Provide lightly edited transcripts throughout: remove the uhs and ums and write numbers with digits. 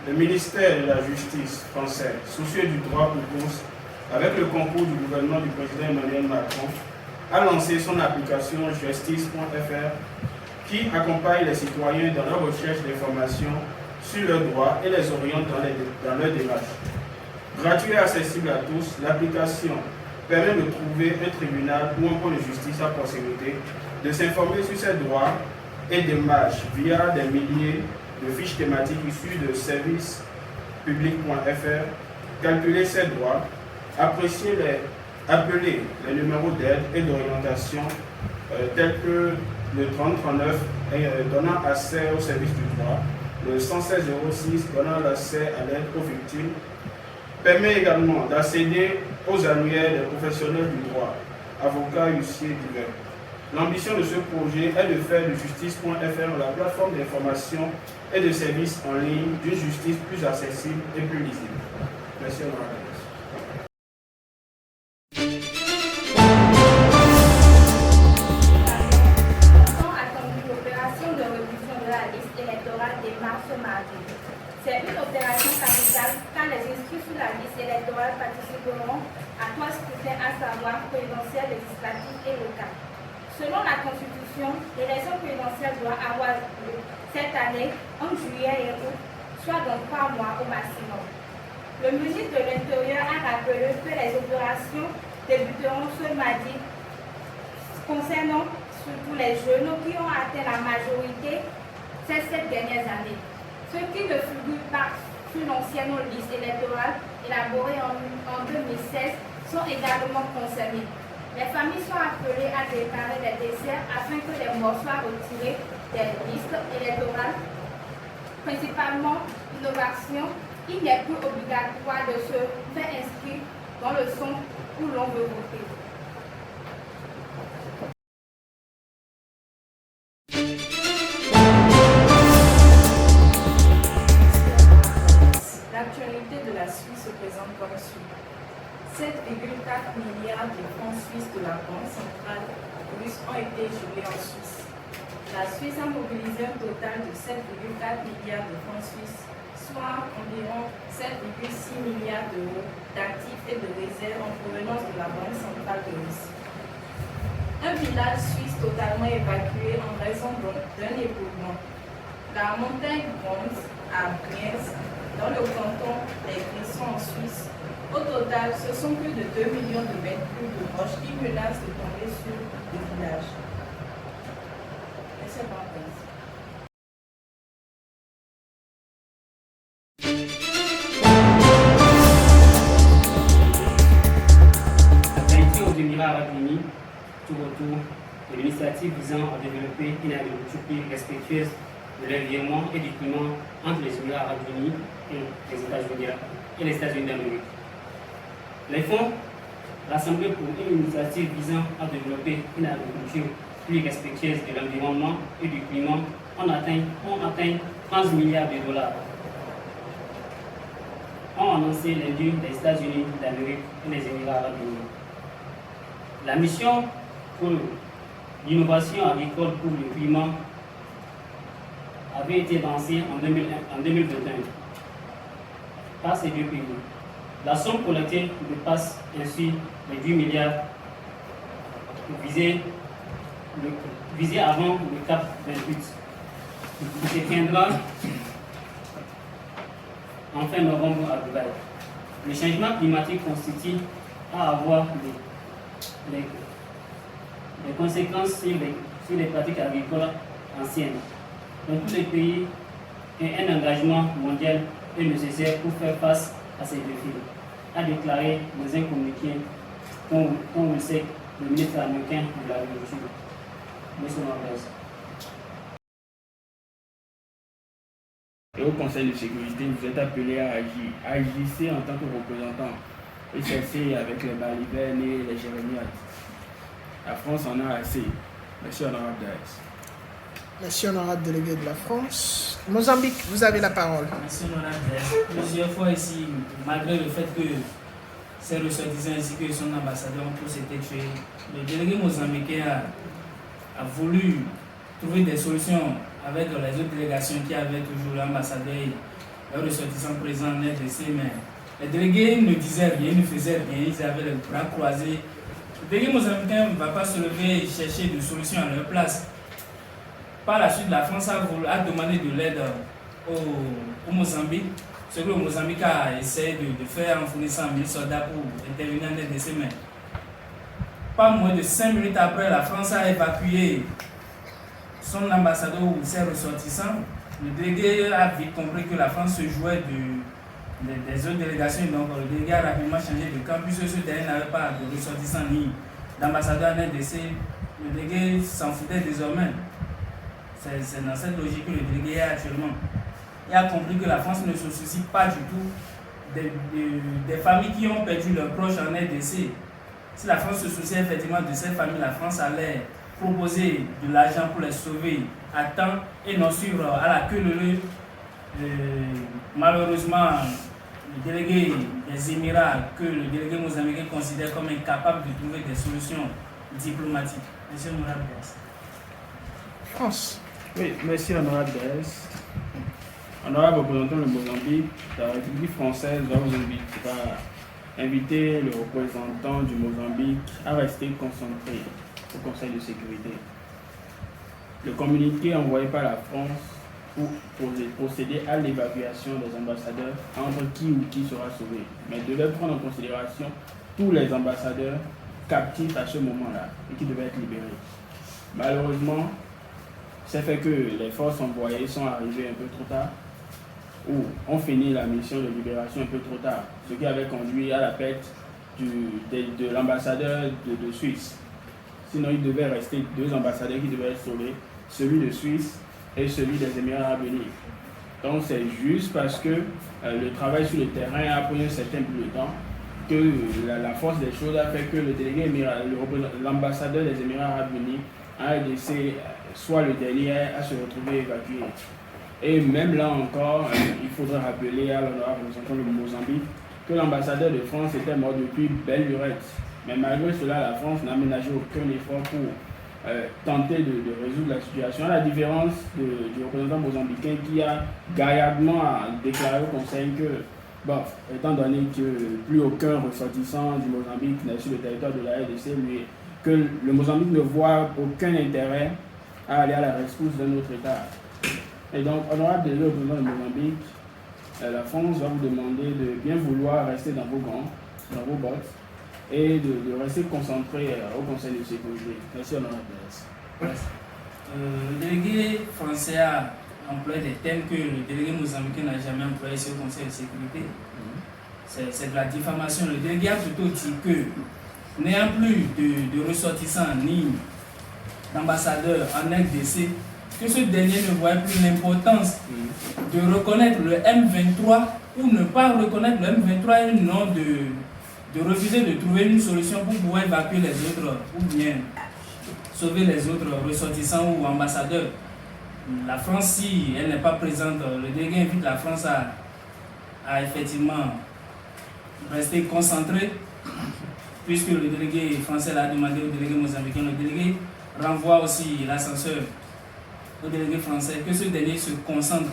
Le ministère de la Justice français, soucieux du droit pour tous, avec le concours du gouvernement du président Emmanuel Macron, a lancé son application justice.fr qui accompagne les citoyens dans leur recherche d'informations sur leurs droits et les oriente dans leur démarche. Gratuit et accessible à tous, l'application permet de trouver un tribunal ou un point de justice à proximité, de s'informer sur ses droits et démarches via des milliers de fiches thématiques issues de servicepublic.fr, calculer ses droits, appeler les numéros d'aide et d'orientation tels que le 3039 donnant accès au service du droit, le 11606 donnant l'accès à l'aide aux victimes, permet également d'accéder aux annuaires des professionnels du droit, avocats, huissiers divers. L'ambition de ce projet est de faire de justice.fr la plateforme d'information et de services en ligne d'une justice plus accessible et plus lisible. Merci à vous. C'est une opération capitale car les inscrits sur la liste électorale participeront à 3 scrutins, à savoir présidentiel, législatif et local. Selon la Constitution, l'élection présidentielle doit avoir lieu cette année, en juillet et août, soit dans 3 mois au maximum. Le ministre de l'Intérieur a rappelé que les opérations débuteront ce mardi concernant surtout les jeunes qui ont atteint la majorité ces 7 dernières années. Ceux qui ne figurent pas sur l'ancienne liste électorale élaborée en 2016 sont également concernés. Les familles sont appelées à déclarer les décès afin que les morts soient retirés des listes électorales. Principalement, innovation, il n'est plus obligatoire de se faire inscrire dans le centre où l'on veut voter. L'actualité de la Suisse se présente comme suit. 7,4 milliards de francs suisses de la Banque centrale russe ont été gelés en Suisse. La Suisse a mobilisé un total de 7,4 milliards de francs suisses, soit environ 7,6 milliards d'euros d'actifs et de réserves en provenance de la Banque centrale de Russie. Un village suisse totalement évacué en raison d'un éboulement. La montagne Bronze à Brienz, dans le canton des Grissons en Suisse. Au total, ce sont plus de 2 millions de mètres cubes de roches qui menacent de tomber sur le village. Merci à Haïti aux Émirats arabes unis, tout retour de l'initiative visant à développer une agriculture plus respectueuse de l'environnement et du climat entre les Émirats arabes unis et les États-Unis d'Amérique. Les fonds rassemblés pour une initiative visant à développer une agriculture plus respectueuse de l'environnement et du climat ont atteint 15 milliards de dollars. Ont annoncé lundi les États-Unis d'Amérique et les Émirats arabes unis. La mission pour l'innovation agricole pour le climat avait été lancée en 2021 par ces deux pays. La somme collectée dépasse ainsi les 10 milliards visés avant le CAP 28, qui se tiendra en fin novembre à Dubaï. Le changement climatique constitue à avoir des conséquences sur les pratiques agricoles anciennes. Dans tous les pays, un engagement mondial est nécessaire pour faire face à ces défis, a déclaré dans un communiqué qu'on le sait, le ministre américain de l'Agriculture, M. Marquez. Et au Conseil de sécurité, vous êtes appelé à agir. Agissez en tant que représentant et cessez avec les balivernes et les jérémiades. La France en a assez. Merci, honorable Daes. Merci, honorable délégué de la France. Mozambique, vous avez la parole. Merci, honorable Daes. Plusieurs fois ici, malgré le fait que ces ressortissants ainsi que son ambassadeur ont tous été tués, le délégué mozambicain a voulu trouver des solutions avec les autres délégations qui avaient toujours l'ambassadeur les ressortissants présents en RDC, mais les délégués ne disaient rien, ne faisaient rien, ils avaient les bras croisés. Le délégué mozambicain ne va pas se lever et chercher des solutions à leur place. Par la suite, la France a demandé de l'aide au Mozambique, ce que le Mozambique a essayé de faire en fournissant 1000 soldats pour intervenir en RDC, mais pas moins de 5 minutes après, la France a évacué son ambassadeur ou ses ressortissants. Le délégué a vite compris que la France se jouait des autres délégations, donc le délégué a rapidement changé de camp, puisque ce dernier n'avait pas de ressortissants ni d'ambassadeur en RDC. Le délégué s'en foutait désormais. C'est dans cette logique que le délégué est actuellement. Il a compris que la France ne se soucie pas du tout des familles qui ont perdu leurs proches en RDC. Si la France se souciait effectivement de ces familles, la France allait proposer de l'argent pour les sauver à temps et non suivre à la queue leu. Malheureusement, le délégué des Émirats, que le délégué mozambicain considère comme incapable de trouver des solutions diplomatiques. Monsieur Morales. France. Oui, merci honorable Dès. Honorable représentant du Mozambique, la République française va vous inviter le représentant du Mozambique à rester concentré au Conseil de sécurité. Le communiqué envoyé par la France pour procéder à l'évacuation des ambassadeurs entre qui ou qui sera sauvé, mais devait prendre en considération tous les ambassadeurs captifs à ce moment-là et qui devaient être libérés. Malheureusement, c'est fait que les forces envoyées sont arrivées un peu trop tard ou ont fini la mission de libération un peu trop tard, ce qui avait conduit à la perte de l'ambassadeur de Suisse. Sinon, il devait rester 2 ambassadeurs qui devaient être sauvés, celui de Suisse et celui des Émirats Arabes Unis. Donc c'est juste parce que le travail sur le terrain a pris un certain peu de temps que la force des choses a fait que le délégué l'ambassadeur des Émirats Arabes Unis a laissé soit le dernier à se retrouver évacué. Et même là encore, il faudrait rappeler à l'honorable représentant du Mozambique que l'ambassadeur de France était mort depuis belle lurette. Mais malgré cela, la France n'a ménagé aucun effort pour tenter de résoudre la situation, à la différence du représentant mozambicain qui a gaillardement déclaré au Conseil que, bon, étant donné que plus aucun ressortissant du Mozambique n'est sur le territoire de la RDC, mais que le Mozambique ne voit aucun intérêt à aller à la rescousse d'un autre État. Et donc, honorable délégué représentant du Mozambique, la France va vous demander de bien vouloir rester dans vos gants, dans vos bottes, et de rester concentré au Conseil de sécurité. Merci, honorable. Le délégué français a employé des termes que le délégué mozambicain n'a jamais employé sur le Conseil de sécurité. C'est de la diffamation. Le délégué a plutôt dit que, n'ayant plus de ressortissants ni d'ambassadeurs en RDC, que ce dernier ne voit plus l'importance de reconnaître le M23 ou ne pas reconnaître le M23 et non de refuser de trouver une solution pour pouvoir évacuer les autres ou bien sauver les autres ressortissants ou ambassadeurs. La France, si elle n'est pas présente, le délégué invite la France à effectivement rester concentré, puisque le délégué français l'a demandé au délégué mozambicain. Le délégué renvoie aussi l'ascenseur au délégué français, que ce dernier se concentre,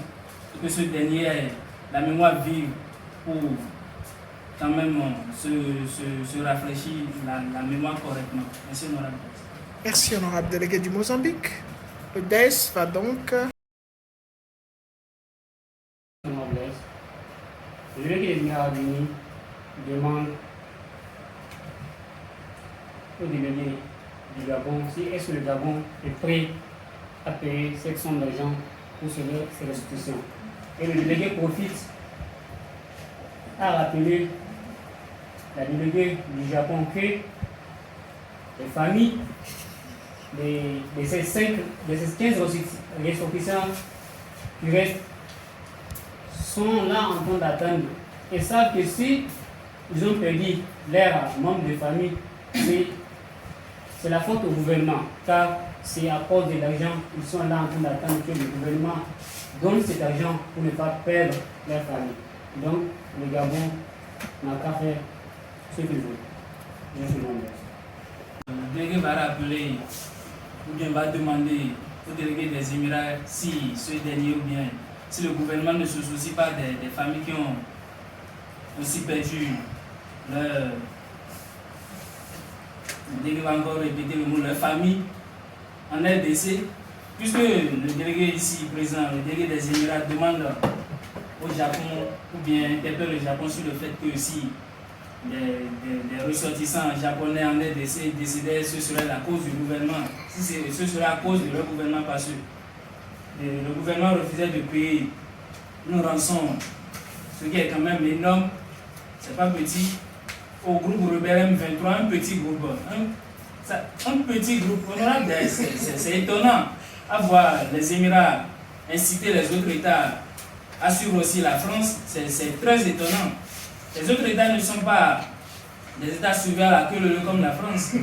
que ce dernier ait la mémoire vive pour quand même se rafraîchir la mémoire correctement. Merci, honorable. Merci, honorable délégué du Mozambique. Le DES va donc... Le délégué des Émirats Arabes Unis demande au délégué du Gabon si est-ce que le Gabon est prêt à payer cette somme d'argent pour ces restitutions. Et le délégué profite à rappeler la déléguée du Japon que les familles de ces 15 ressortissants qui restent sont là en train d'attendre et savent que si ils ont perdu leurs membres de famille, c'est la faute au gouvernement, car c'est à cause de l'argent qu'ils sont là en train d'attendre que le gouvernement donne cet argent pour ne pas perdre leur famille. Donc, le Gabon n'a qu'à faire ce qu'il veut. Le délégué va rappeler ou bien va demander au délégué des Émirats si ce dernier ou bien si le gouvernement ne se soucie pas des familles qui ont aussi perdu leur... Je vais encore répéter le mot, leur famille en RDC, puisque le délégué ici présent, le délégué des Émirats demande au Japon ou bien interpelle le Japon sur le fait que si des ressortissants japonais en RDC décidaient, ce serait la cause du gouvernement, si ce serait à cause de leur gouvernement, parce que le gouvernement refusait de payer une rançon, ce qui est quand même énorme, c'est pas petit, au groupe rebelle M23, un petit groupe, c'est étonnant à voir les Émirats inciter les autres États à suivre aussi la France, c'est très étonnant. Les autres États ne sont pas des États suivants à la queue leu comme la France.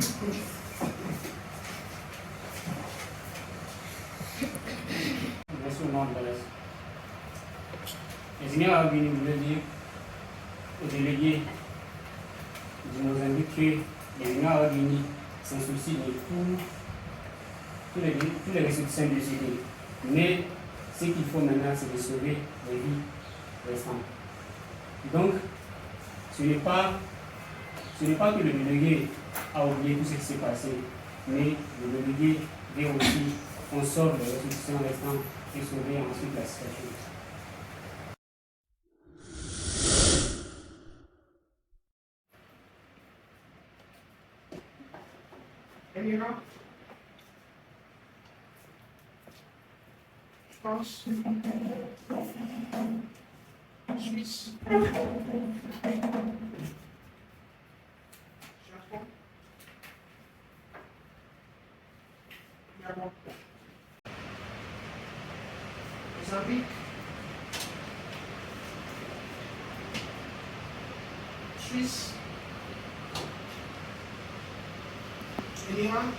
Merci au nom de la Les Émirats arabes unis voulaient dire aux délégués du Mozambique que les Émirats arabes unis s'en soucient de tous les ressortissants décédés. Mais ce qu'il faut maintenant, c'est de sauver les vies restantes. Donc, ce n'est pas que le délégué a oublié tout ce qui s'est passé, mais le délégué veut aussi qu'on sorte les ressortissants restants et sauver ensuite la situation. Émirats, France, Suisse, Japon, Gabon, Mozambique, Suisse, Émirats,